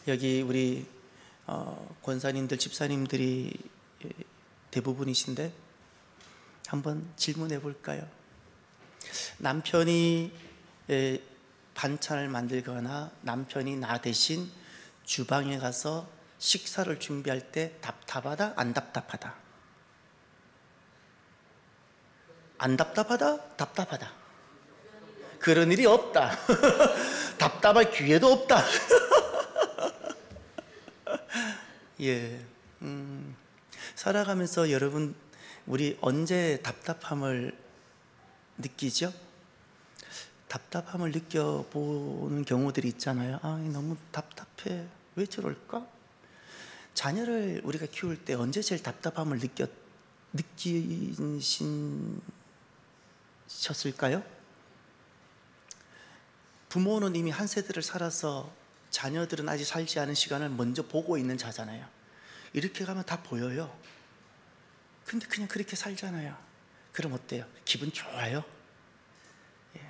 여기 우리 권사님들, 집사님들이 대부분이신데 한번 질문해 볼까요? 남편이 반찬을 만들거나 남편이 나 대신 주방에 가서 식사를 준비할 때 답답하다? 안 답답하다? 안 답답하다? 답답하다. 그런 일이 없다. 답답할 기회도 없다. 예. 살아가면서 여러분, 우리 언제 답답함을 느끼죠? 답답함을 느껴보는 경우들이 있잖아요. 아, 너무 답답해. 왜 저럴까? 자녀를 우리가 키울 때 언제 제일 답답함을 느끼셨을까요? 부모는 이미 한 세대를 살아서 자녀들은 아직 살지 않은 시간을 먼저 보고 있는 자잖아요. 이렇게 가면 다 보여요. 근데 그냥 그렇게 살잖아요. 그럼 어때요? 기분 좋아요? 예.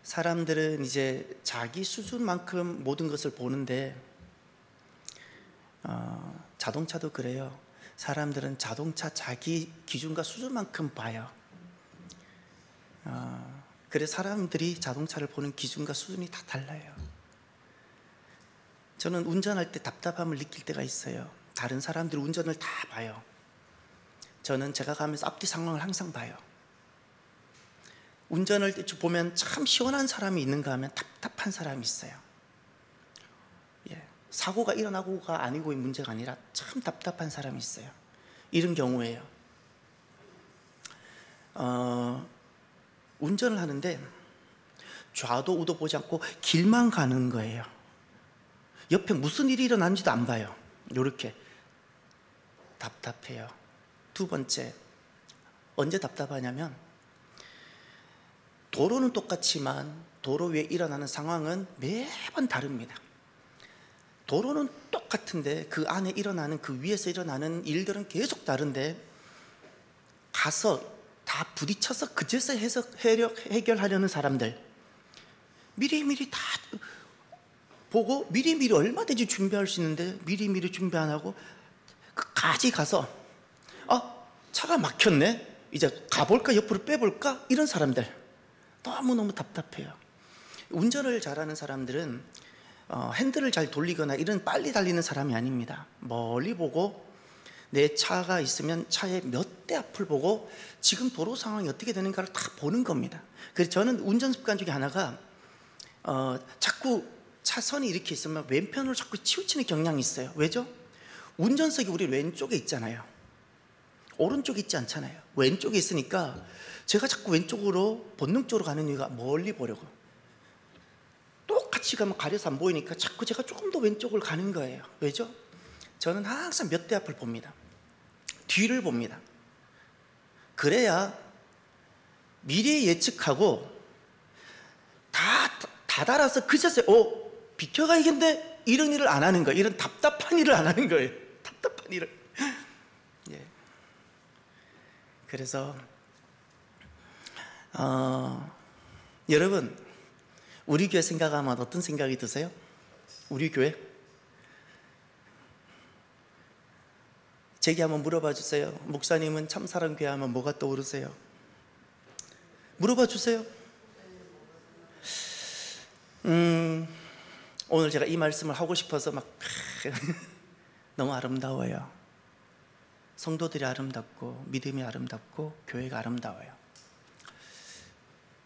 사람들은 이제 자기 수준만큼 모든 것을 보는데, 자동차도 그래요. 사람들은 자동차 자기 기준과 수준만큼 봐요. 그래서 사람들이 자동차를 보는 기준과 수준이 다 달라요. 저는 운전할 때 답답함을 느낄 때가 있어요. 다른 사람들이 운전을 다 봐요. 저는 제가 가면서 앞뒤 상황을 항상 봐요. 운전을 보면 참 시원한 사람이 있는가 하면 답답한 사람이 있어요. 예. 사고가 일어나고가 아니고의 문제가 아니라 참 답답한 사람이 있어요. 이런 경우에요. 운전을 하는데 좌도 우도 보지 않고 길만 가는 거예요. 옆에 무슨 일이 일어나는지도 안 봐요. 이렇게 답답해요. 두 번째, 언제 답답하냐면 도로는 똑같지만 도로 위에 일어나는 상황은 매번 다릅니다. 도로는 똑같은데 그 안에 일어나는, 그 위에서 일어나는 일들은 계속 다른데 가서 다 부딪혀서 그제서 해결하려는 사람들, 미리미리 다 보고 미리미리 얼마든지 준비할 수 있는데 미리미리 준비 안 하고 끝까지 가서 차가 막혔네, 이제 가볼까, 옆으로 빼볼까, 이런 사람들 너무너무 답답해요. 운전을 잘하는 사람들은 핸들을 잘 돌리거나 이런 빨리 달리는 사람이 아닙니다. 멀리 보고 내 차가 있으면 차의 몇 대 앞을 보고 지금 도로 상황이 어떻게 되는가를 다 보는 겁니다. 그래서 저는 운전 습관 중에 하나가 자꾸 차선이 이렇게 있으면 왼편으로 자꾸 치우치는 경향이 있어요. 왜죠? 운전석이 우리 왼쪽에 있잖아요. 오른쪽에 있지 않잖아요. 왼쪽에 있으니까 제가 자꾸 왼쪽으로 본능적으로 가는 이유가 멀리 보려고. 똑같이 가면 가려서 안 보이니까 자꾸 제가 조금 더 왼쪽을 가는 거예요. 왜죠? 저는 항상 몇 대 앞을 봅니다. 뒤를 봅니다. 그래야 미리 예측하고 다 달아서 그제서 비켜가야겠는데 이런 일을 안 하는 거예요. 이런 답답한 일을 안 하는 거예요. 답답한 일을. 예. 그래서 여러분, 우리 교회 생각하면 어떤 생각이 드세요? 우리 교회? 제게 한번 물어봐 주세요. 목사님은 참사랑교회 하면 뭐가 떠오르세요? 물어봐 주세요. 오늘 제가 이 말씀을 하고 싶어서 막 너무 아름다워요. 성도들이 아름답고 믿음이 아름답고 교회가 아름다워요.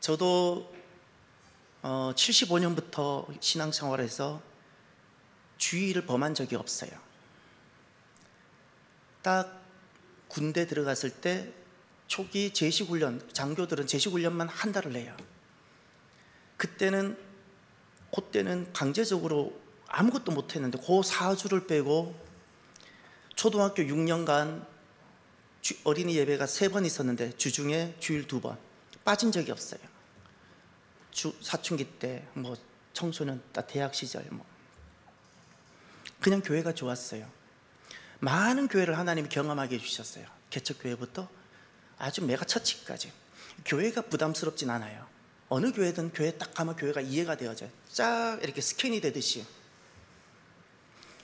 저도 75년부터 신앙생활에서 주의를 범한 적이 없어요. 딱 군대 들어갔을 때 초기 제식훈련, 장교들은 제식훈련만 한 달을 해요. 그때는 강제적으로 아무것도 못했는데 그 4주를 빼고 초등학교 6년간 어린이 예배가 3번 있었는데 주중에 주일 2번 빠진 적이 없어요. 사춘기 때, 청소년, 대학 시절, 그냥 교회가 좋았어요. 많은 교회를 하나님이 경험하게 해주셨어요. 개척교회부터 아주 메가처치까지. 교회가 부담스럽진 않아요. 어느 교회든 교회 딱 가면 교회가 이해가 되어져요. 쫙 이렇게 스캔이 되듯이.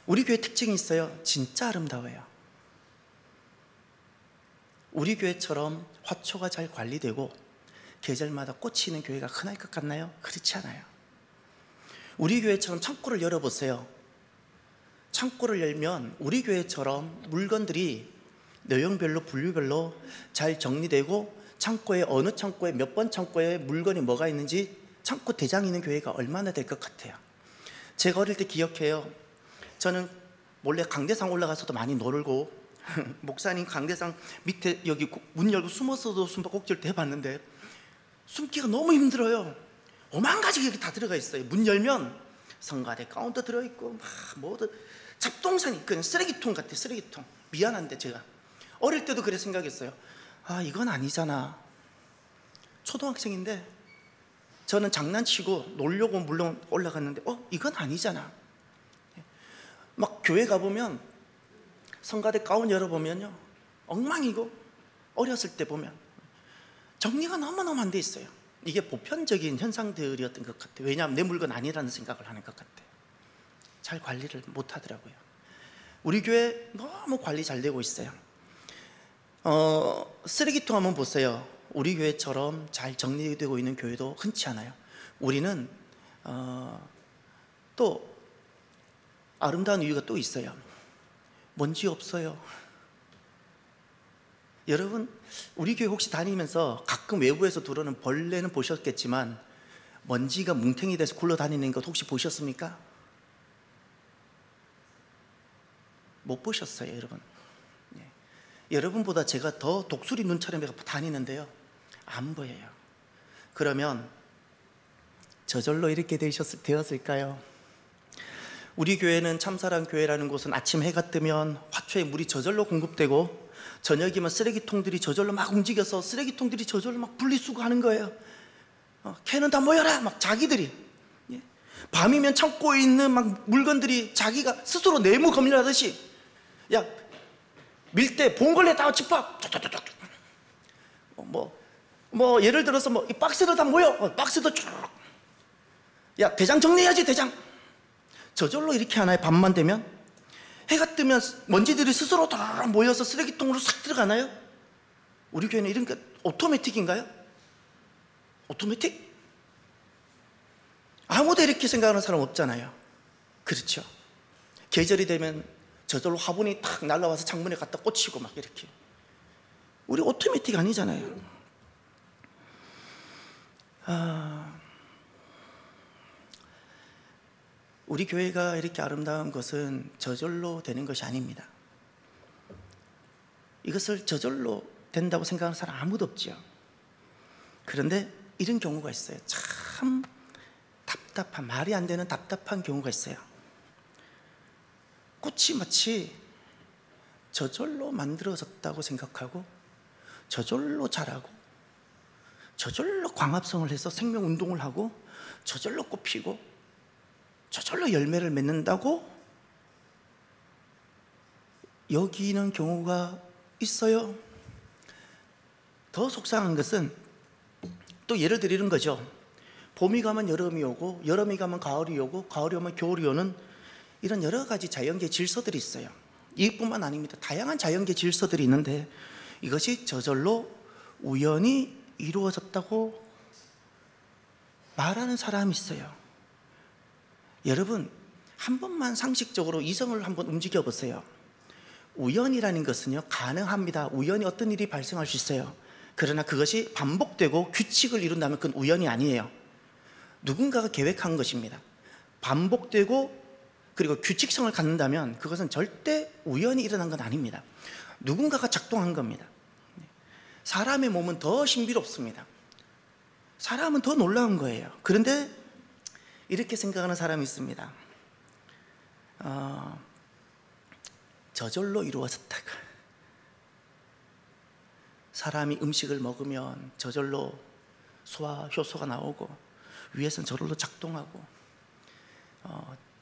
우리 교회 특징이 있어요. 진짜 아름다워요. 우리 교회처럼 화초가 잘 관리되고 계절마다 꽃이 있는 교회가 흔할 것 같나요? 그렇지 않아요. 우리 교회처럼 창고를 열어보세요. 창고를 열면 우리 교회처럼 물건들이 내용별로 분류별로 잘 정리되고 창고에 어느 창고에 몇 번 창고에 물건이 뭐가 있는지 창고 대장이 있는 교회가 얼마나 될 것 같아요. 제가 어릴 때 기억해요. 저는 몰래 강대상 올라가서도 많이 놀고 목사님 강대상 밑에 여기 문 열고 숨어서도 숨바꼭질 해봤는데 숨기가 너무 힘들어요. 오만 가지가 이렇게 다 들어가 있어요. 문 열면 성가대 가운도 들어있고 막 뭐든 잡동사니 그냥 쓰레기통 같아. 쓰레기통. 미안한데 제가 어릴 때도 그래 생각했어요. 아 이건 아니잖아. 초등학생인데 저는 장난치고 놀려고 물론 올라갔는데 이건 아니잖아. 막 교회 가보면 성가대 가운 열어보면요 엉망이고 어렸을 때 보면 정리가 너무너무 안 돼 있어요. 이게 보편적인 현상들이었던 것 같아요. 왜냐하면 내 물건 아니라는 생각을 하는 것 같아요. 잘 관리를 못 하더라고요. 우리 교회 너무 관리 잘 되고 있어요. 쓰레기통 한번 보세요. 우리 교회처럼 잘 정리되고 있는 교회도 흔치 않아요. 우리는 또 아름다운 이유가 또 있어요. 먼지 없어요. 여러분 우리 교회 혹시 다니면서 가끔 외부에서 들어오는 벌레는 보셨겠지만 먼지가 뭉탱이 돼서 굴러다니는 것 혹시 보셨습니까? 못 보셨어요 여러분. 여러분보다 제가 더 독수리 눈처럼 다니는데요 안 보여요. 그러면 저절로 이렇게 되었을까요? 우리 교회는 참사랑 교회라는 곳은 아침 해가 뜨면 화초에 물이 저절로 공급되고 저녁이면 쓰레기통들이 저절로 막 움직여서 쓰레기통들이 저절로 막 분리수거하는 거예요. 걔는 다 모여라 막 자기들이. 밤이면 창고에 있는 막 물건들이 자기가 스스로 내무 검열하듯이 야 밀대 봉골레 다 집합 뭐 예를 들어서 뭐 이 박스들 다 모여 박스도 쭉 야 대장 정리해야지 대장. 저절로 이렇게 하나요? 밤만 되면 해가 뜨면 먼지들이 스스로 다 모여서 쓰레기통으로 싹 들어가나요? 우리 교회는 이런 게 오토매틱인가요? 오토매틱? 아무도 이렇게 생각하는 사람 없잖아요. 그렇죠. 계절이 되면 저절로 화분이 탁 날라와서 창문에 갖다 꽂히고 막 이렇게. 우리 오토매틱 아니잖아요. 우리 교회가 이렇게 아름다운 것은 저절로 되는 것이 아닙니다. 이것을 저절로 된다고 생각하는 사람 아무도 없죠. 그런데 이런 경우가 있어요. 참 답답한, 말이 안 되는 답답한 경우가 있어요. 꽃이 마치 저절로 만들어졌다고 생각하고 저절로 자라고 저절로 광합성을 해서 생명운동을 하고 저절로 꽃피고 저절로 열매를 맺는다고 여기는 경우가 있어요. 더 속상한 것은 또 예를 들이는 거죠. 봄이 가면 여름이 오고 여름이 가면 가을이 오고 가을이 오면 겨울이 오는 이런 여러 가지 자연계 질서들이 있어요. 이뿐만 아닙니다. 다양한 자연계 질서들이 있는데 이것이 저절로 우연히 이루어졌다고 말하는 사람이 있어요. 여러분 한 번만 상식적으로 이성을 한번 움직여 보세요. 우연이라는 것은요 가능합니다. 우연히 어떤 일이 발생할 수 있어요. 그러나 그것이 반복되고 규칙을 이룬다면 그건 우연이 아니에요. 누군가가 계획한 것입니다. 반복되고 그리고 규칙성을 갖는다면 그것은 절대 우연히 일어난 건 아닙니다. 누군가가 작동한 겁니다. 사람의 몸은 더 신비롭습니다. 사람은 더 놀라운 거예요. 그런데 이렇게 생각하는 사람이 있습니다. 저절로 이루어졌다가 사람이 음식을 먹으면 저절로 소화 효소가 나오고 위에서는 저절로 작동하고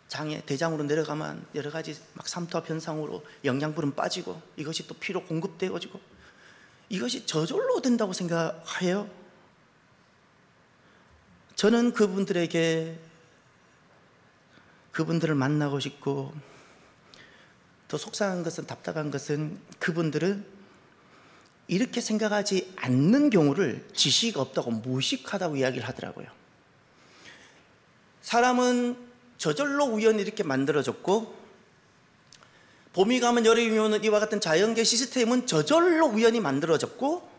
장에 대장으로 내려가면 여러 가지 막 삼투압 현상으로 영양분은 빠지고 이것이 또 피로 공급되어지고 이것이 저절로 된다고 생각해요. 저는 그분들을 만나고 싶고, 더 속상한 것은, 답답한 것은 그분들은 이렇게 생각하지 않는 경우를 지식 없다고 무식하다고 이야기를 하더라고요. 사람은 저절로 우연히 이렇게 만들어졌고, 봄이 가면 여름이 오는 이와 같은 자연계 시스템은 저절로 우연히 만들어졌고,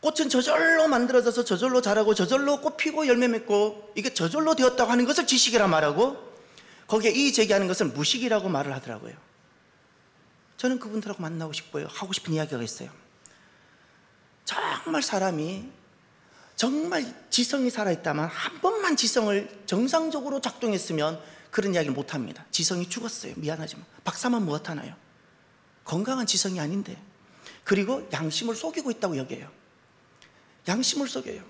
꽃은 저절로 만들어져서 저절로 자라고 저절로 꽃 피고 열매 맺고, 이게 저절로 되었다고 하는 것을 지식이라 말하고, 거기에 이의 제기하는 것을 무식이라고 말을 하더라고요. 저는 그분들하고 만나고 싶어요. 하고 싶은 이야기가 있어요. 정말 사람이 정말 지성이 살아있다면, 한 번만 지성을 정상적으로 작동했으면 그런 이야기를 못합니다. 지성이 죽었어요. 미안하지만 박사만 못하나요? 건강한 지성이 아닌데. 그리고 양심을 속이고 있다고 여겨요. 양심을 속여요.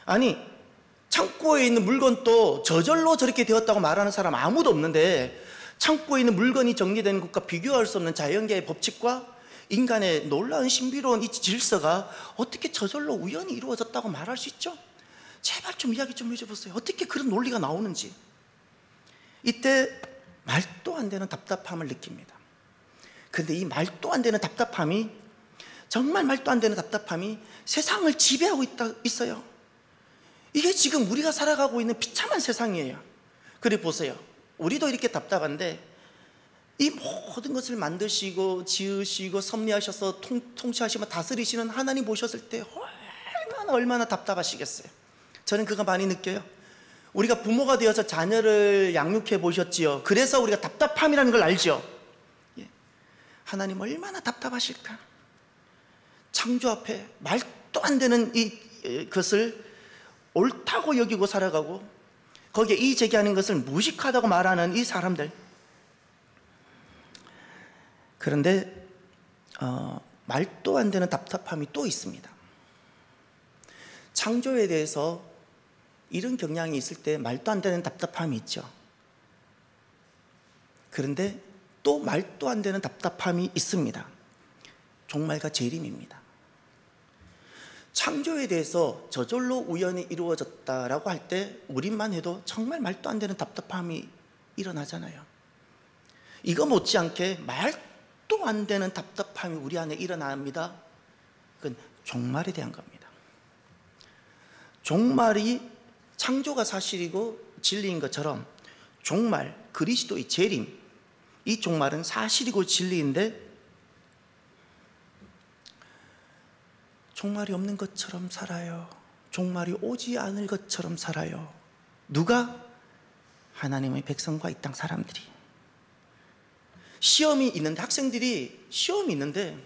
아니, 창고에 있는 물건도 저절로 저렇게 되었다고 말하는 사람 아무도 없는데, 창고에 있는 물건이 정리되는 것과 비교할 수 없는 자연계의 법칙과 인간의 놀라운 신비로운 이 질서가 어떻게 저절로 우연히 이루어졌다고 말할 수 있죠? 제발 좀 이야기 좀 해줘보세요. 어떻게 그런 논리가 나오는지. 이때 말도 안 되는 답답함을 느낍니다. 그런데 이 말도 안 되는 답답함이, 정말 말도 안 되는 답답함이 세상을 지배하고 있어요. 이게 지금 우리가 살아가고 있는 비참한 세상이에요. 그래 보세요. 우리도 이렇게 답답한데, 이 모든 것을 만드시고 지으시고 섭리하셔서 통치하시며 다스리시는 하나님 보셨을 때 얼마나 답답하시겠어요. 저는 그거 많이 느껴요. 우리가 부모가 되어서 자녀를 양육해 보셨지요. 그래서 우리가 답답함이라는 걸 알죠. 하나님 얼마나 답답하실까. 창조 앞에 말도 안 되는 것을 옳다고 여기고 살아가고, 거기에 이의 제기하는 것을 무식하다고 말하는 이 사람들. 그런데 말도 안 되는 답답함이 또 있습니다. 창조에 대해서 이런 경향이 있을 때 말도 안 되는 답답함이 있죠. 그런데 또 말도 안 되는 답답함이 있습니다. 종말과 재림입니다. 창조에 대해서 저절로 우연히 이루어졌다라고 할 때 우리만 해도 정말 말도 안 되는 답답함이 일어나잖아요. 이거 못지않게 말도 안 되는 답답함이 우리 안에 일어납니다. 그건 종말에 대한 겁니다. 종말이 창조가 사실이고 진리인 것처럼, 종말, 그리스도의 재림, 이 종말은 사실이고 진리인데, 종말이 없는 것처럼 살아요. 종말이 오지 않을 것처럼 살아요. 누가? 하나님의 백성과 이 땅 사람들이. 시험이 있는데, 학생들이 시험이 있는데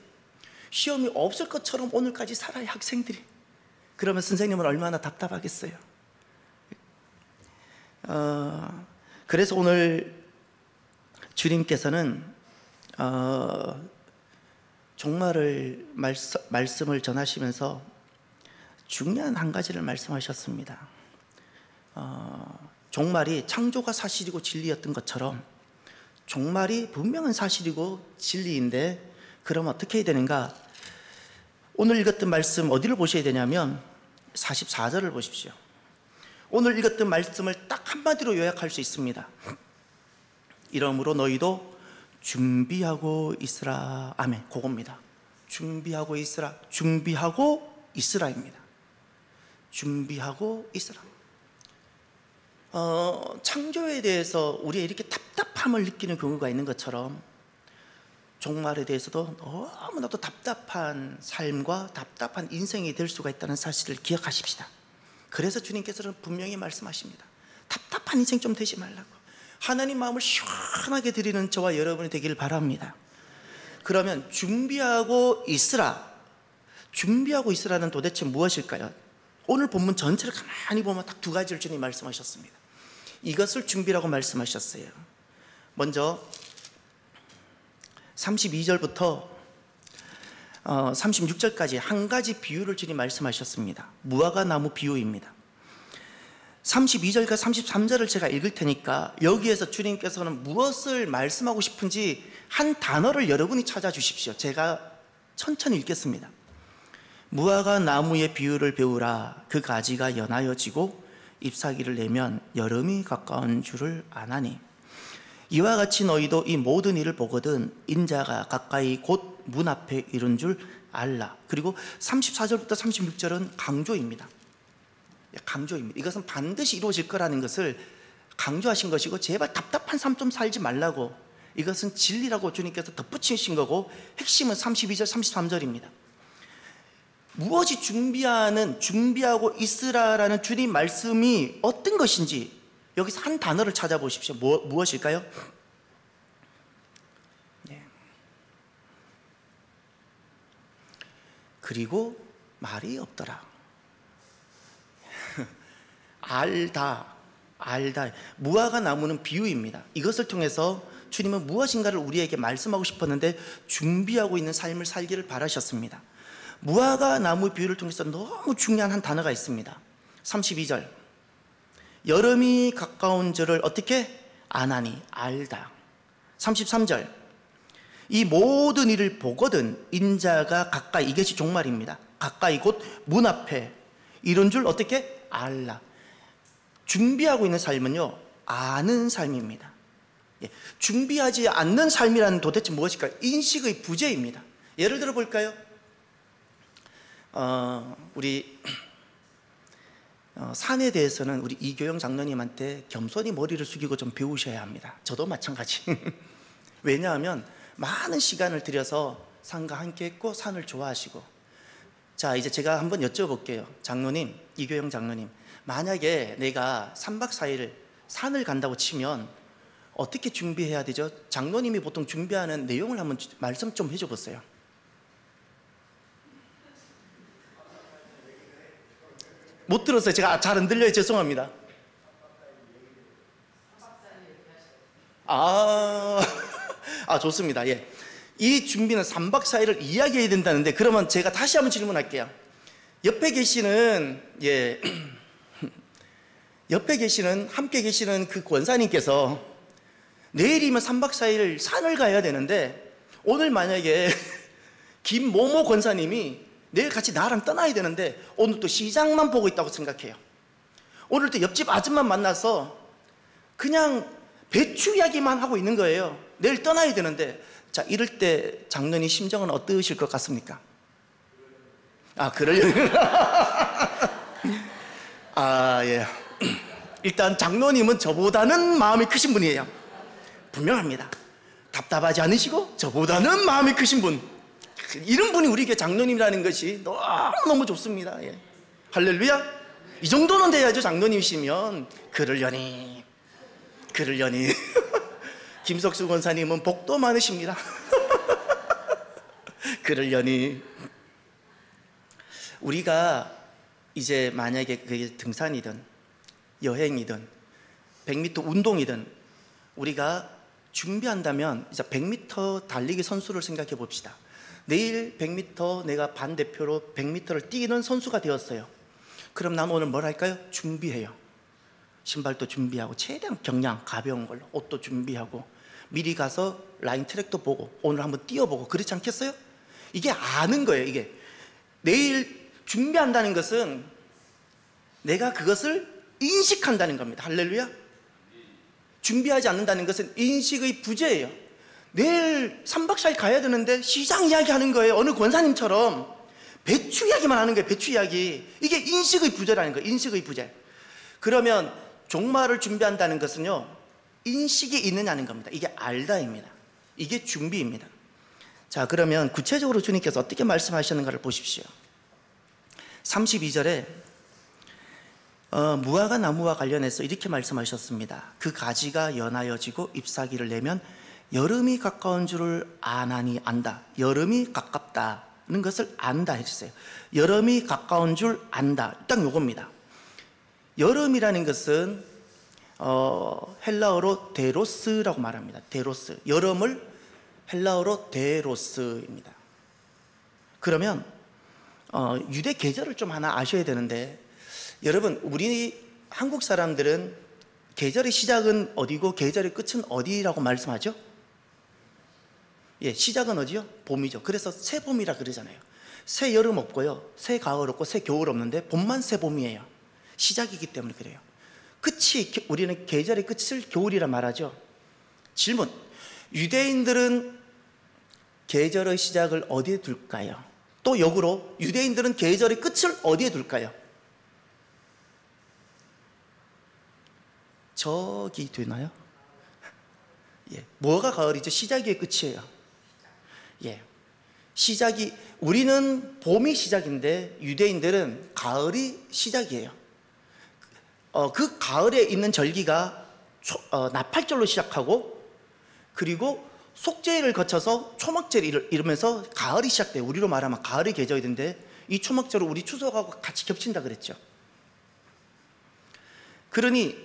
시험이 없을 것처럼 오늘까지 살아요, 학생들이. 그러면 선생님은 얼마나 답답하겠어요. 그래서 오늘 주님께서는 종말을 말씀을 전하시면서 중요한 한 가지를 말씀하셨습니다. 종말이 창조가 사실이고 진리였던 것처럼 종말이 분명한 사실이고 진리인데, 그럼 어떻게 해야 되는가? 오늘 읽었던 말씀 어디를 보셔야 되냐면 44절을 보십시오. 오늘 읽었던 말씀을 딱 한마디로 요약할 수 있습니다. 이러므로 너희도 준비하고 있으라. 아멘. 그겁니다. 준비하고 있으라. 준비하고 있으라입니다. 준비하고 있으라. 창조에 대해서 우리가 이렇게 답답함을 느끼는 경우가 있는 것처럼, 종말에 대해서도 너무나도 답답한 삶과 답답한 인생이 될 수가 있다는 사실을 기억하십시다. 그래서 주님께서는 분명히 말씀하십니다. 답답한 인생 좀 되지 말라고. 하나님 마음을 시원하게 드리는 저와 여러분이 되길 바랍니다. 그러면 준비하고 있으라. 준비하고 있으라는 도대체 무엇일까요? 오늘 본문 전체를 가만히 보면 딱 두 가지를 주님 말씀하셨습니다. 이것을 준비라고 말씀하셨어요. 먼저 32절부터 36절까지 한 가지 비유를 주님 말씀하셨습니다. 무화과 나무 비유입니다. 32절과 33절을 제가 읽을 테니까 여기에서 주님께서는 무엇을 말씀하고 싶은지 한 단어를 여러분이 찾아주십시오. 제가 천천히 읽겠습니다. 무화과 나무의 비유를 배우라. 그 가지가 연하여지고 잎사귀를 내면 여름이 가까운 줄을 아나니 이와 같이 너희도 이 모든 일을 보거든 인자가 가까이 곧 문 앞에 이른 줄 알라. 그리고 34절부터 36절은 강조입니다. 강조입니다. 이것은 반드시 이루어질 거라는 것을 강조하신 것이고, 제발 답답한 삶 좀 살지 말라고, 이것은 진리라고 주님께서 덧붙이신 거고, 핵심은 32절 33절입니다 무엇이 준비하고 있으라라는 주님 말씀이 어떤 것인지 여기서 한 단어를 찾아보십시오. 무엇일까요? 네. 그리고 말이 없더라. 알다. 무화과 나무는 비유입니다. 이것을 통해서 주님은 무엇인가를 우리에게 말씀하고 싶었는데 준비하고 있는 삶을 살기를 바라셨습니다. 무화과 나무 비유를 통해서 너무 중요한 한 단어가 있습니다. 32절 여름이 가까운 줄을 어떻게 아나니 알다. 33절 이 모든 일을 보거든 인자가 가까이, 이것이 종말입니다. 가까이 곧 문 앞에 이런 줄 어떻게 알라. 준비하고 있는 삶은요, 아는 삶입니다. 준비하지 않는 삶이라는 도대체 무엇일까요? 인식의 부재입니다. 예를 들어 볼까요? 우리 산에 대해서는 우리 이교영 장로님한테 겸손히 머리를 숙이고 좀 배우셔야 합니다. 저도 마찬가지. 왜냐하면 많은 시간을 들여서 산과 함께 했고 산을 좋아하시고. 자, 이제 제가 한번 여쭤볼게요. 장로님, 이교영 장로님, 만약에 내가 3박 4일 산을 간다고 치면 어떻게 준비해야 되죠? 장로님이 보통 준비하는 내용을 한번 말씀 좀 해줘 보세요. 못 들었어요. 제가 잘 안 들려요. 죄송합니다. 좋습니다. 예. 이 준비는 3박 4일을 이야기해야 된다는데, 그러면 제가 다시 한번 질문할게요. 옆에 계시는 함께 계시는 그 권사님께서 내일이면 3박 4일 산을 가야 되는데, 오늘 만약에 김모모 권사님이 내일 같이 나랑 떠나야 되는데 오늘 또 시장만 보고 있다고 생각해요. 오늘 또 옆집 아줌마 만나서 그냥 배추 이야기만 하고 있는 거예요. 내일 떠나야 되는데. 자, 이럴 때 장로님 심정은 어떠실 것 같습니까? 그러려니. 예. 일단 장로님은 저보다는 마음이 크신 분이에요. 분명합니다. 답답하지 않으시고 저보다는 마음이 크신 분, 이런 분이 우리 교회 장로님이라는 것이 너무 좋습니다. 예. 할렐루야. 이 정도는 돼야죠. 장로님이시면. 그러려니 김석수 권사님은 복도 많으십니다. 그러려니 우리가 이제 만약에 그게 등산이든 여행이든 100m 운동이든 우리가 준비한다면 이제 100m 달리기 선수를 생각해 봅시다. 내일 100m 내가 반대표로 100m를 뛰는 선수가 되었어요. 그럼 난 오늘 뭘 할까요? 준비해요. 신발도 준비하고 최대한 경량 가벼운 걸로 옷도 준비하고 미리 가서 라인 트랙도 보고 오늘 한번 뛰어보고, 그렇지 않겠어요? 이게 아는 거예요. 이게 내일 준비한다는 것은 내가 그것을 인식한다는 겁니다. 할렐루야. 준비하지 않는다는 것은 인식의 부재예요. 내일 3박 4일 가야 되는데 시장 이야기 하는 거예요. 어느 권사님처럼 배추 이야기만 하는 거예요. 배추 이야기. 이게 인식의 부재라는 거예요. 인식의 부재. 그러면 종말을 준비한다는 것은요, 인식이 있느냐는 겁니다. 이게 알다입니다. 이게 준비입니다. 자, 그러면 구체적으로 주님께서 어떻게 말씀하셨는가를 보십시오. 32절에 무화과 나무와 관련해서 이렇게 말씀하셨습니다. 그 가지가 연하여지고 잎사귀를 내면 여름이 가까운 줄을 아나니 안다. 여름이 가깝다는 것을 안다 했어요. 여름이 가까운 줄 안다. 딱 요겁니다. 여름이라는 것은 헬라어로 데로스라고 말합니다. 데로스. 여름을 헬라어로 데로스입니다. 그러면 유대 계절을 좀 하나 아셔야 되는데, 여러분, 우리 한국 사람들은 계절의 시작은 어디고 계절의 끝은 어디라고 말씀하죠? 예, 시작은 어디요? 봄이죠. 그래서 새 봄이라 그러잖아요. 새 여름 없고요, 새 가을 없고 새 겨울 없는데 봄만 새 봄이에요. 시작이기 때문에 그래요. 끝이, 우리는 계절의 끝을 겨울이라 말하죠. 질문, 유대인들은 계절의 시작을 어디에 둘까요? 또 역으로 유대인들은 계절의 끝을 어디에 둘까요? 저기 되나요? 예, 뭐가 가을이죠? 시작이 끝이에요. 예, 시작이, 우리는 봄이 시작인데 유대인들은 가을이 시작이에요. 그 가을에 있는 절기가 나팔절로 시작하고, 그리고 속죄일을 거쳐서 초막절을 이루면서 가을이 시작돼요. 우리로 말하면 가을의 계절인데 이 초막절을 우리 추석하고 같이 겹친다 그랬죠. 그러니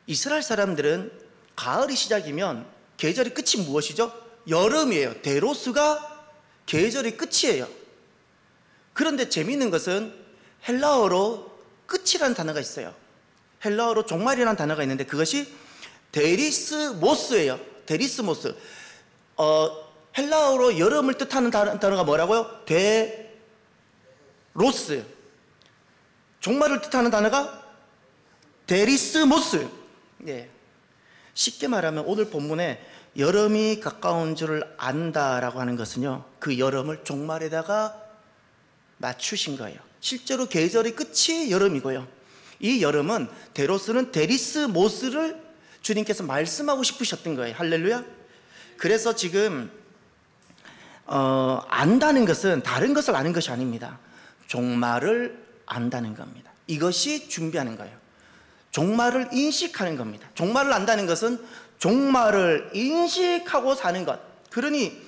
이스라엘 사람들은 가을이 시작이면 계절의 끝이 무엇이죠? 여름이에요. 데로스가 계절의 끝이에요. 그런데 재미있는 것은 헬라어로 끝이라는 단어가 있어요. 헬라어로 종말이라는 단어가 있는데 그것이 데리스모스예요. 데리스모스. 헬라어로 여름을 뜻하는 단어가 뭐라고요? 데로스. 종말을 뜻하는 단어가 데리스모스. 예. 쉽게 말하면 오늘 본문에 여름이 가까운 줄을 안다라고 하는 것은요, 그 여름을 종말에다가 맞추신 거예요. 실제로 계절의 끝이 여름이고요, 이 여름은, 데로스는 데리스모스를 주님께서 말씀하고 싶으셨던 거예요. 할렐루야. 그래서 지금 안다는 것은 다른 것을 아는 것이 아닙니다. 종말을 안다는 겁니다. 이것이 준비하는 거예요. 종말을 인식하는 겁니다. 종말을 안다는 것은 종말을 인식하고 사는 것. 그러니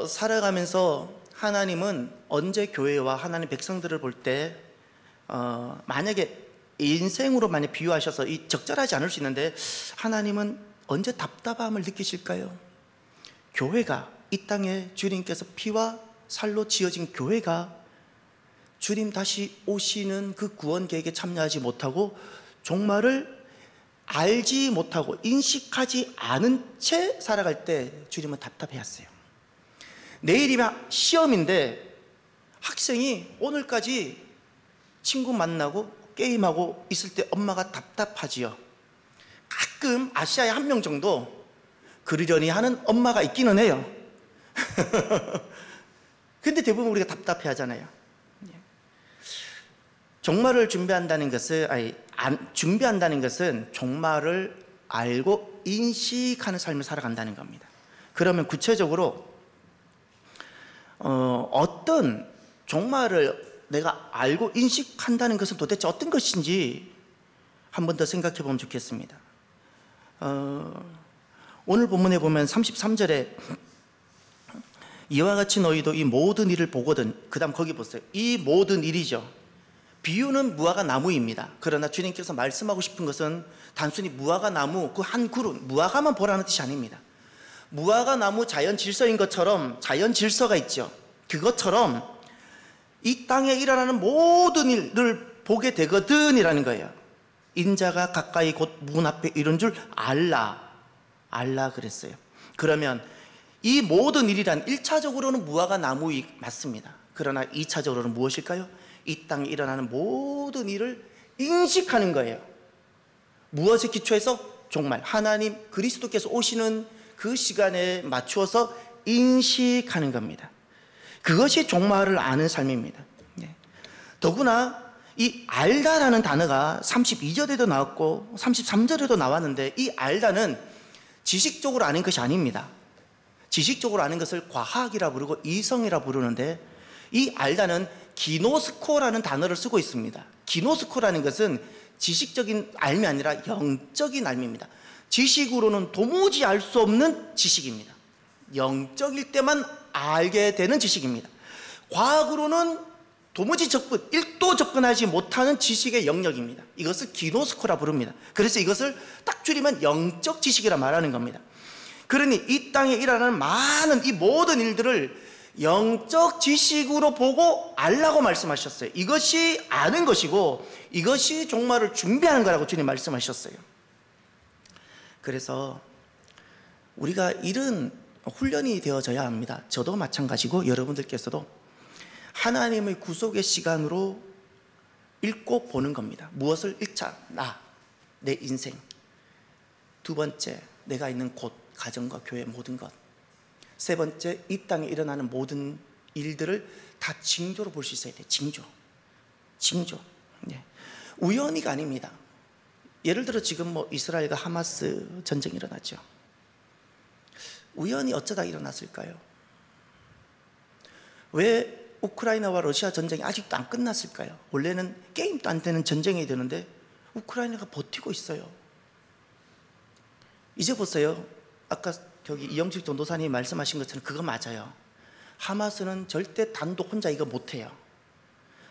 살아가면서 하나님은 언제 교회와 하나님 백성들을 볼 때 만약에 인생으로 만약 비유하셔서 적절하지 않을 수 있는데, 하나님은 언제 답답함을 느끼실까요? 교회가, 이 땅에 주님께서 피와 살로 지어진 교회가 주님 다시 오시는 그 구원 계획에 참여하지 못하고 종말을 알지 못하고 인식하지 않은 채 살아갈 때 주님은 답답해하세요. 내일이면 시험인데 학생이 오늘까지 친구 만나고 게임하고 있을 때 엄마가 답답하지요. 가끔 아시아에 한 명 정도 그러려니 하는 엄마가 있기는 해요. 근데 대부분 우리가 답답해 하잖아요. 종말을 준비한다는 것은, 준비한다는 것은 종말을 알고 인식하는 삶을 살아간다는 겁니다. 그러면 구체적으로 어떤 종말을 내가 알고 인식한다는 것은 도대체 어떤 것인지 한 번 더 생각해 보면 좋겠습니다. 오늘 본문에 보면 33절에 이와 같이 너희도 이 모든 일을 보거든. 그 다음 거기 보세요. 이 모든 일이죠. 비유는 무화과 나무입니다. 그러나 주님께서 말씀하고 싶은 것은 단순히 무화과 나무 그 한 그루, 무화과만 보라는 뜻이 아닙니다. 무화과 나무 자연 질서인 것처럼, 자연 질서가 있죠. 그것처럼 이 땅에 일어나는 모든 일을 보게 되거든 이라는 거예요. 인자가 가까이 곧 문 앞에 이른 줄 알라 그랬어요. 그러면 이 모든 일이란 1차적으로는 무화과 나무이 맞습니다. 그러나 2차적으로는 무엇일까요? 이 땅에 일어나는 모든 일을 인식하는 거예요. 무엇에 기초해서? 종말, 하나님 그리스도께서 오시는 그 시간에 맞추어서 인식하는 겁니다. 그것이 종말을 아는 삶입니다. 더구나 이 알다라는 단어가 32절에도 나왔고 33절에도 나왔는데, 이 알다는 지식적으로 아는 것이 아닙니다. 지식적으로 아는 것을 과학이라 부르고 이성이라 부르는데, 이 알다는 기노스코라는 단어를 쓰고 있습니다. 기노스코라는 것은 지식적인 알미 아니라 영적인 알미입니다. 지식으로는 도무지 알 수 없는 지식입니다. 영적일 때만 알게 되는 지식입니다. 과학으로는 도무지 1도 접근하지 못하는 지식의 영역입니다. 이것을 기노스코라 부릅니다. 그래서 이것을 딱 줄이면 영적 지식이라 말하는 겁니다. 그러니 이 땅에 일어나는 많은 이 모든 일들을 영적 지식으로 보고 알라고 말씀하셨어요. 이것이 아는 것이고 이것이 종말을 준비하는 거라고 주님 말씀하셨어요. 그래서 우리가 이런 훈련이 되어져야 합니다. 저도 마찬가지고 여러분들께서도 하나님의 구속의 시간으로 읽고 보는 겁니다. 무엇을 읽자? 내 인생. 두 번째, 내가 있는 곳, 가정과 교회 모든 것. 세 번째, 이 땅에 일어나는 모든 일들을 다 징조로 볼 수 있어야 돼요. 징조. 네. 우연히가 아닙니다. 예를 들어 지금 이스라엘과 하마스 전쟁이 일어났죠. 우연히 어쩌다 일어났을까요? 왜 우크라이나와 러시아 전쟁이 아직도 안 끝났을까요? 원래는 게임도 안 되는 전쟁이 되는데 우크라이나가 버티고 있어요. 이제 보세요. 아까 저기 이영식 전도사님이 말씀하신 것처럼 그거 맞아요. 하마스는 절대 단독 혼자 이거 못해요.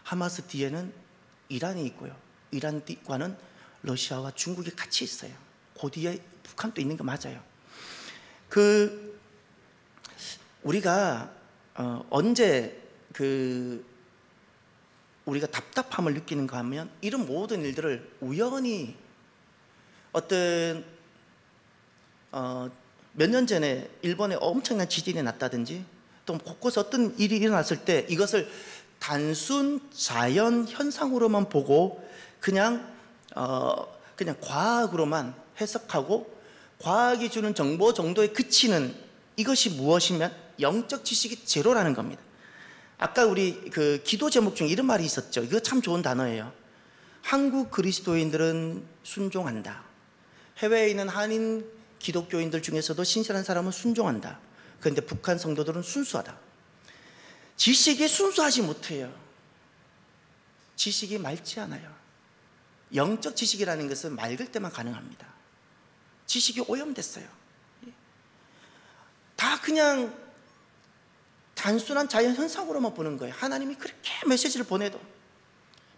하마스 뒤에는 이란이 있고요. 이란과는 러시아와 중국이 같이 있어요. 그 뒤에 북한도 있는 거 맞아요. 우리가 언제 우리가 답답함을 느끼는가 하면 이런 모든 일들을 우연히 어떤 몇 년 전에 일본에 엄청난 지진이 났다든지 또 곳곳에 어떤 일이 일어났을 때 이것을 단순 자연 현상으로만 보고 그냥 과학으로만 해석하고 과학이 주는 정보 정도에 그치는 이것이 무엇이면 영적 지식이 제로라는 겁니다. 아까 우리 기도 제목 중에 이런 말이 있었죠. 이거 참 좋은 단어예요. 한국 그리스도인들은 순종한다. 해외에 있는 한인 기독교인들 중에서도 신실한 사람은 순종한다. 그런데 북한 성도들은 순수하다. 지식이 순수하지 못해요. 지식이 맑지 않아요. 영적 지식이라는 것은 맑을 때만 가능합니다. 지식이 오염됐어요. 다 그냥 단순한 자연 현상으로만 보는 거예요. 하나님이 그렇게 메시지를 보내도,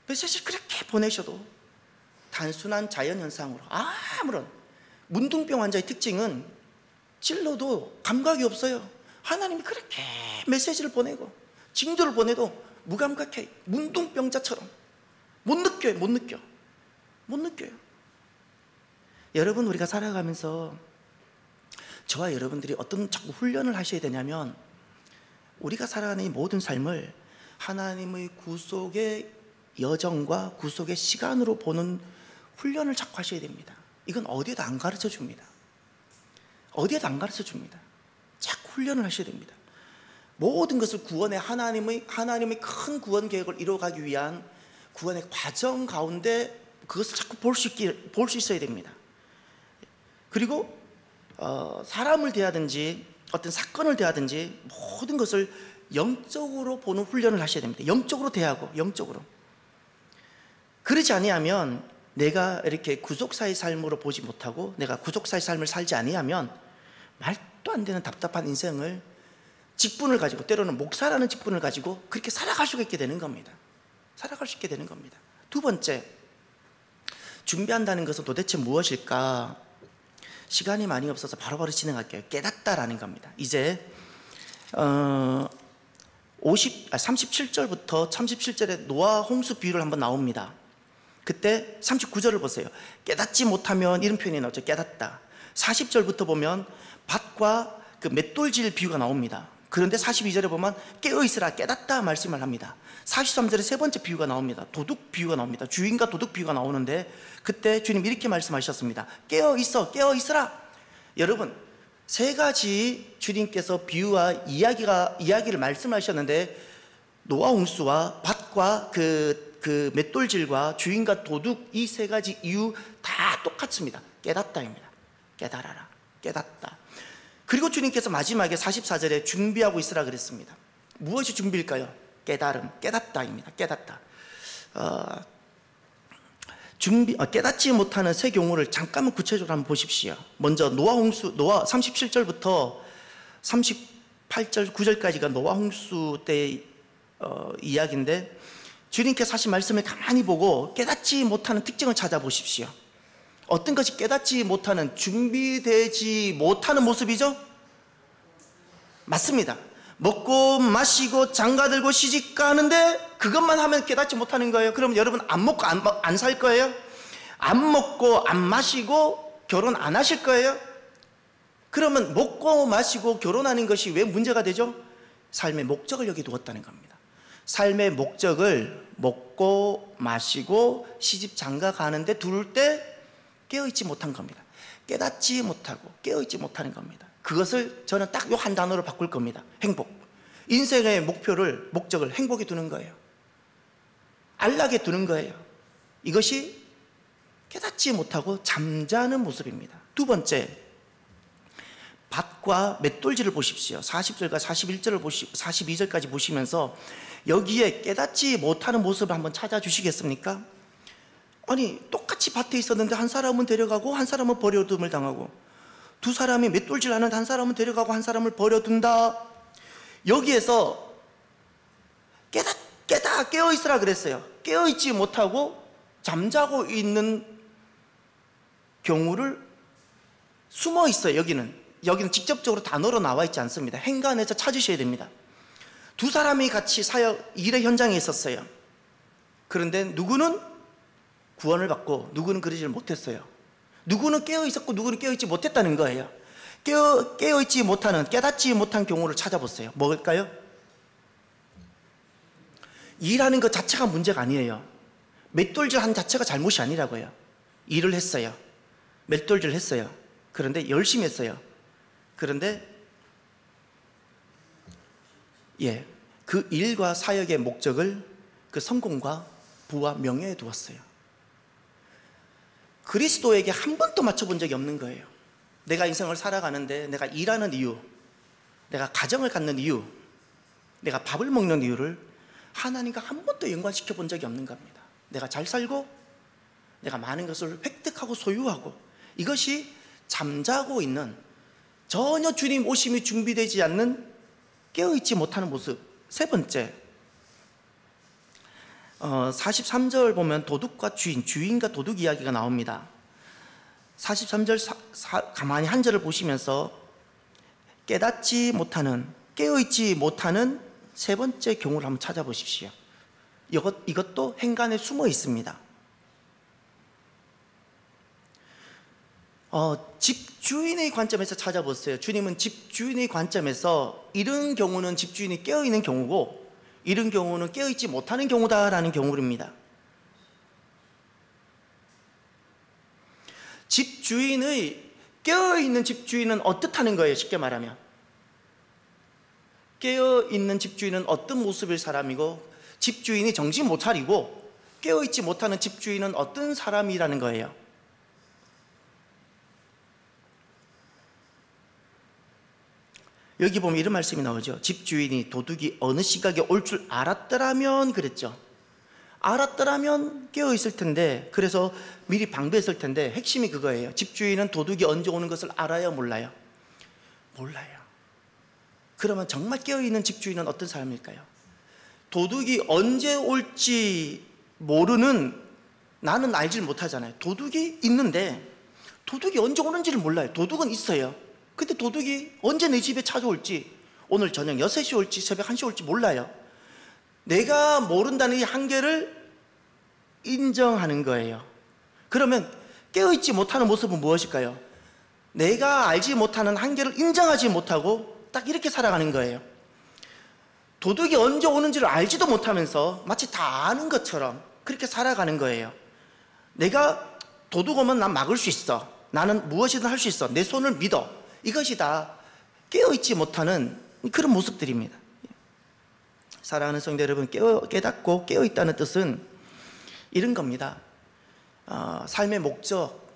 메시지를 그렇게 보내셔도 단순한 자연 현상으로 아무런 문둥병 환자의 특징은 찔러도 감각이 없어요. 하나님이 그렇게 메시지를 보내고 징조를 보내도 무감각해. 문둥병자처럼 못 느껴요. 여러분, 우리가 살아가면서 저와 여러분들이 어떤 자꾸 훈련을 하셔야 되냐면 우리가 살아가는 이 모든 삶을 하나님의 구속의 여정과 구속의 시간으로 보는 훈련을 자꾸 하셔야 됩니다. 이건 어디에도 안 가르쳐 줍니다. 자꾸 훈련을 하셔야 됩니다. 모든 것을 하나님의 큰 구원 계획을 이루어가기 위한 구원의 과정 가운데 그것을 자꾸 볼 수 있어야 됩니다. 그리고 사람을 대하든지 어떤 사건을 대하든지 모든 것을 영적으로 보는 훈련을 하셔야 됩니다. 영적으로 대하고 영적으로. 그러지 아니하면 내가 이렇게 구속사의 삶으로 보지 못하고 내가 구속사의 삶을 살지 아니하면 말도 안 되는 답답한 인생을 직분을 가지고, 때로는 목사라는 직분을 가지고 그렇게 살아갈 수 있게 되는 겁니다. 두 번째, 준비한다는 것은 도대체 무엇일까? 시간이 많이 없어서 바로바로 진행할게요. 깨닫다라는 겁니다. 이제 37절부터 37절에 노아 홍수 비유를 한번 나옵니다. 그때 39절을 보세요. 깨닫지 못하면, 이런 표현이 나오죠. 깨닫다. 40절부터 보면 밭과 그 맷돌질 비유가 나옵니다. 그런데 42절에 보면 깨어있으라, 깨닫다 말씀을 합니다. 43절에 세 번째 비유가 나옵니다. 도둑 비유가 나옵니다. 주인과 도둑 비유가 나오는데 그때 주님 이렇게 말씀하셨습니다. 깨어있으라. 여러분, 세 가지 주님께서 비유와 이야기를 말씀하셨는데 노아 홍수와 밭과 그 맷돌질과 주인과 도둑, 이 세 가지 이유 다 똑같습니다. 깨닫다입니다. 깨달아라, 깨닫다. 그리고 주님께서 마지막에 44절에 준비하고 있으라 그랬습니다. 무엇이 준비일까요? 깨달음, 깨닫다입니다. 깨닫다. 깨닫지 못하는 세 경우를 잠깐만 구체적으로 한번 보십시오. 먼저 노아 37절부터 38절 9절까지가 노아 홍수 때 이야기인데 주님께서 하신 말씀을 가만히 보고 깨닫지 못하는 특징을 찾아보십시오. 어떤 것이 깨닫지 못하는, 준비되지 못하는 모습이죠? 맞습니다. 먹고 마시고 장가들고 시집가는데 그것만 하면 깨닫지 못하는 거예요. 그럼 여러분 안 먹고 안 살 거예요? 안 먹고 안 마시고 결혼 안 하실 거예요? 그러면 먹고 마시고 결혼하는 것이 왜 문제가 되죠? 삶의 목적을 여기 두었다는 겁니다. 삶의 목적을 먹고 마시고 시집 장가 가는데 들을 때 깨어있지 못한 겁니다. 깨닫지 못하고 깨어있지 못하는 겁니다. 그것을 저는 딱 요 한 단어로 바꿀 겁니다. 행복. 인생의 목적을 행복에 두는 거예요. 안락에 두는 거예요. 이것이 깨닫지 못하고 잠자는 모습입니다. 두 번째, 밭과 맷돌질을 보십시오. 40절과 42절까지 보시면서 여기에 깨닫지 못하는 모습을 한번 찾아주시겠습니까? 아니, 똑같이 밭에 있었는데 한 사람은 데려가고 한 사람은 버려둠을 당하고, 두 사람이 맷돌질하는데 한 사람은 데려가고 한 사람을 버려둔다. 여기에서 깨어있으라 그랬어요. 깨어있지 못하고 잠자고 있는 경우를 숨어 있어요. 여기는 직접적으로 단어로 나와 있지 않습니다. 행간에서 찾으셔야 됩니다. 두 사람이 같이 일의 현장에 있었어요. 그런데 누구는 구원을 받고 누구는 그러지를 못했어요. 누구는 깨어있었고 누구는 깨어있지 못했다는 거예요. 깨어있지 못하는, 깨닫지 못한 경우를 찾아보세요. 뭘까요? 일하는 것 자체가 문제가 아니에요. 맷돌질 한 자체가 잘못이 아니라고요. 일을 했어요. 맷돌질 했어요. 그런데 열심히 했어요. 그런데 그 일과 사역의 목적을 그 성공과 부와 명예에 두었어요. 그리스도에게 한 번도 맞춰본 적이 없는 거예요. 내가 인생을 살아가는데 내가 일하는 이유, 내가 가정을 갖는 이유, 내가 밥을 먹는 이유를 하나님과 한 번도 연관시켜 본 적이 없는 겁니다. 내가 잘 살고 내가 많은 것을 획득하고 소유하고, 이것이 잠자고 있는, 전혀 주님 오심이 준비되지 않는 깨어있지 못하는 모습. 세 번째, 43절 보면 도둑과 주인과 도둑 이야기가 나옵니다. 43절 가만히 한 절을 보시면서 깨닫지 못하는, 깨어있지 못하는 세 번째 경우를 한번 찾아보십시오. 이것도 행간에 숨어 있습니다. 집주인의 관점에서 찾아보세요. 주님은 집주인의 관점에서 이런 경우는 집주인이 깨어있는 경우고 이런 경우는 깨어있지 못하는 경우다라는 경우입니다. 깨어있는 집주인은 어떻다는 거예요? 쉽게 말하면 깨어있는 집주인은 어떤 모습의 사람이고, 집주인이 정신 못 차리고 깨어있지 못하는 집주인은 어떤 사람이라는 거예요. 여기 보면 이런 말씀이 나오죠. 집주인이 도둑이 어느 시각에 올 줄 알았더라면 그랬죠. 알았더라면 깨어있을 텐데, 그래서 미리 방비했을 텐데, 핵심이 그거예요. 집주인은 도둑이 언제 오는 것을 알아요, 몰라요? 몰라요. 그러면 정말 깨어있는 집주인은 어떤 사람일까요? 도둑이 언제 올지 모르는, 나는 알질 못하잖아요. 도둑이 있는데 도둑이 언제 오는지를 몰라요. 도둑은 있어요. 근데 도둑이 언제 내 집에 찾아올지, 오늘 저녁 6시 올지 새벽 1시 올지 몰라요. 내가 모른다는 이 한계를 인정하는 거예요. 그러면 깨어있지 못하는 모습은 무엇일까요? 내가 알지 못하는 한계를 인정하지 못하고 딱 이렇게 살아가는 거예요. 도둑이 언제 오는지를 알지도 못하면서 마치 다 아는 것처럼 그렇게 살아가는 거예요. 내가 도둑 오면 난 막을 수 있어. 나는 무엇이든 할 수 있어. 내 손을 믿어. 이것이 다 깨어있지 못하는 그런 모습들입니다. 사랑하는 성도 여러분, 깨닫고 깨어있다는 뜻은 이런 겁니다. 삶의 목적,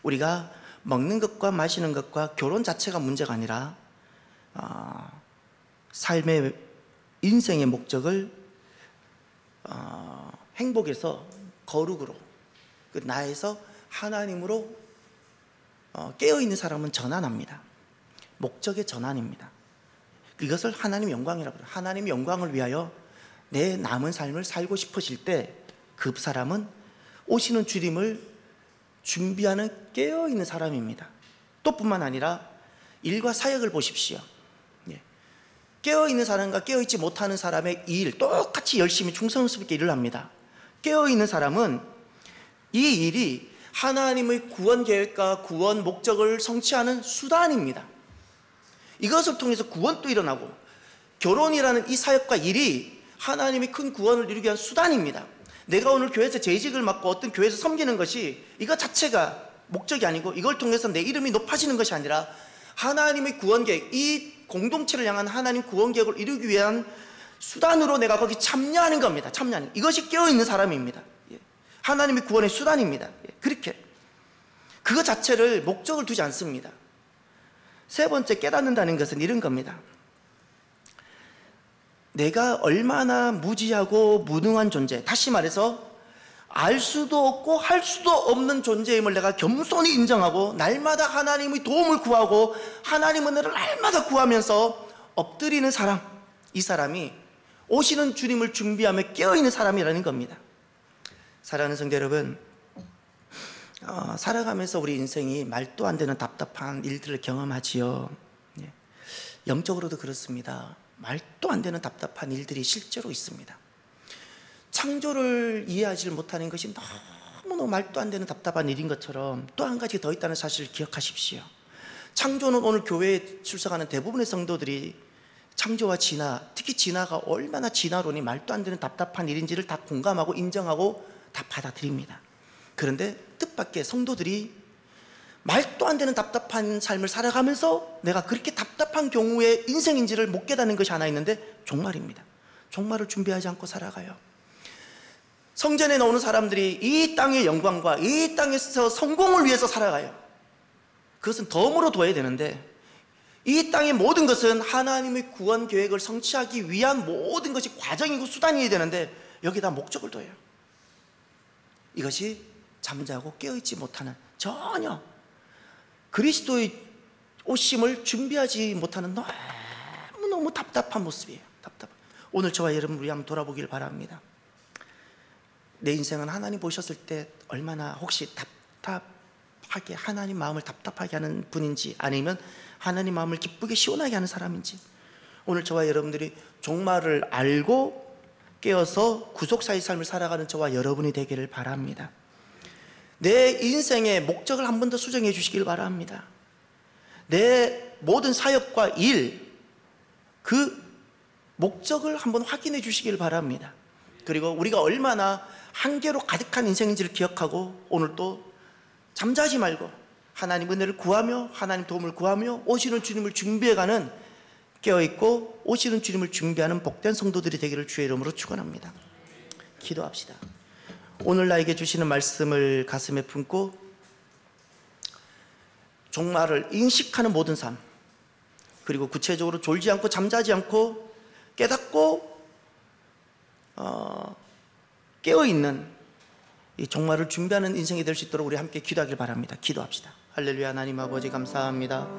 우리가 먹는 것과 마시는 것과 결혼 자체가 문제가 아니라 삶의 인생의 목적을 행복에서 거룩으로, 그 나에서 하나님으로 깨어있는 사람은 전환합니다. 목적의 전환입니다. 이것을 하나님 영광이라고 해요. 하나님 영광을 위하여 내 남은 삶을 살고 싶으실 때 그 사람은 오시는 주님을 준비하는 깨어있는 사람입니다. 또 뿐만 아니라 일과 사역을 보십시오. 깨어있는 사람과 깨어있지 못하는 사람의 일 똑같이 열심히 충성스럽게 일을 합니다. 깨어있는 사람은 이 일이 하나님의 구원 계획과 구원 목적을 성취하는 수단입니다. 이것을 통해서 구원도 일어나고, 결혼이라는 이 사역과 일이 하나님이 큰 구원을 이루기 위한 수단입니다. 내가 오늘 교회에서 재직을 맡고 어떤 교회에서 섬기는 것이 이거 자체가 목적이 아니고 이걸 통해서 내 이름이 높아지는 것이 아니라 하나님의 구원 계획, 이 공동체를 향한 하나님 구원 계획을 이루기 위한 수단으로 내가 거기 참여하는 겁니다. 참여하는, 이것이 깨어있는 사람입니다. 하나님의 구원의 수단입니다. 그렇게 그거 자체를 목적을 두지 않습니다. 세 번째, 깨닫는다는 것은 이런 겁니다. 내가 얼마나 무지하고 무능한 존재, 다시 말해서 알 수도 없고 할 수도 없는 존재임을 내가 겸손히 인정하고 날마다 하나님의 도움을 구하고 하나님 은혜를 날마다 구하면서 엎드리는 사람, 이 사람이 오시는 주님을 준비하며 깨어있는 사람이라는 겁니다. 사랑하는 성도 여러분, 살아가면서 우리 인생이 말도 안 되는 답답한 일들을 경험하지요. 영적으로도 그렇습니다. 말도 안 되는 답답한 일들이 실제로 있습니다. 창조를 이해하지 못하는 것이 너무너무 말도 안 되는 답답한 일인 것처럼 또 한 가지 더 있다는 사실을 기억하십시오. 창조는 오늘 교회에 출석하는 대부분의 성도들이 창조와 진화, 특히 진화가 얼마나 진화론이 말도 안 되는 답답한 일인지를 다 공감하고 인정하고 다 받아들입니다. 그런데 뜻밖의 성도들이 말도 안 되는 답답한 삶을 살아가면서 내가 그렇게 답답한 경우의 인생인지를 못 깨닫는 것이 하나 있는데 종말입니다. 종말을 준비하지 않고 살아가요. 성전에 나오는 사람들이 이 땅의 영광과 이 땅에서 성공을 위해서 살아가요. 그것은 덤으로 둬야 되는데 이 땅의 모든 것은 하나님의 구원 계획을 성취하기 위한 모든 것이 과정이고 수단이어야 되는데 여기다 목적을 둬요. 이것이 잠자고 깨어있지 못하는, 전혀 그리스도의 오심을 준비하지 못하는 너무너무 답답한 모습이에요. 답답한. 오늘 저와 여러분 우리 한번 돌아보길 바랍니다. 내 인생은 하나님 보셨을 때 얼마나 혹시 답답하게, 하나님 마음을 답답하게 하는 분인지, 아니면 하나님 마음을 기쁘게 시원하게 하는 사람인지, 오늘 저와 여러분들이 종말을 알고 깨어서 구속사의 삶을 살아가는 저와 여러분이 되기를 바랍니다. 내 인생의 목적을 한 번 더 수정해 주시길 바랍니다. 내 모든 사역과 일, 그 목적을 한번 확인해 주시길 바랍니다. 그리고 우리가 얼마나 한계로 가득한 인생인지를 기억하고 오늘 또 잠자지 말고 하나님 은혜를 구하며 하나님 도움을 구하며 오시는 주님을 준비해가는, 깨어있고 오시는 주님을 준비하는 복된 성도들이 되기를 주의 이름으로 축원합니다. 기도합시다. 오늘 나에게 주시는 말씀을 가슴에 품고 종말을 인식하는 모든 삶, 그리고 구체적으로 졸지 않고 잠자지 않고 깨닫고 깨어있는 이 종말을 준비하는 인생이 될 수 있도록 우리 함께 기도하길 바랍니다. 기도합시다. 할렐루야. 하나님 아버지 감사합니다.